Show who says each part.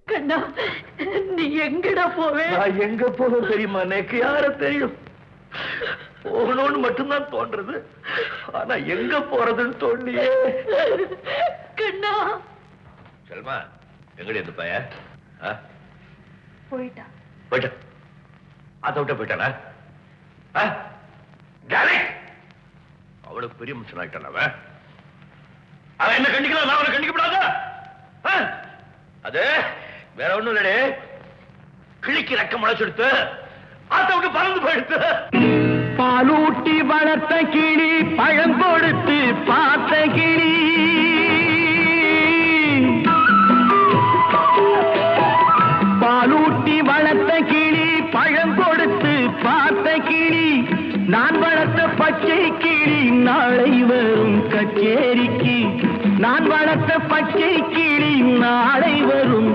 Speaker 1: கண்ணா, நீ எங்கடா போவே?
Speaker 2: நான் எங்க போக தெரியுமா? எனக்கு யார தெரியும்? போகணும்னு மட்டும்தான் தோன்றது. ஆனா எங்க போறதுன்னு தோண்டியே.
Speaker 1: கண்ணா,
Speaker 2: செல்மா, எங்கடி இந்த பையன்?
Speaker 1: போயிட்டான்.
Speaker 2: போயிட்டான். அதை விட்ட போயிட்டானா? அவளுக்கு பெரிய மனுஷன் ஆயிட்டான் அவன். அவன் என்ன கண்டிக்கலாம், நான் அவனை கண்டிக்கப்படாதா? அது வேற ஒண்ணும் இல்லடே, கிளிக்கு ரெக்க முளைச்செடுத்து ஆத்த விட்டு பறந்து போயிடுத்து.
Speaker 3: பாலூட்டி வளர்த்த கிளி பழம் கொடுத்து பார்த்த கிளி, பாலூட்டி வளர்த்த கிளி பழம் கொடுத்து பார்த்த கிளி, நான் வளர்த்த பச்சை கிளி நாளை வரும் கச்சேரிக்கு, நான் வளர்த்த பச்சை கிளி நாளை வரும்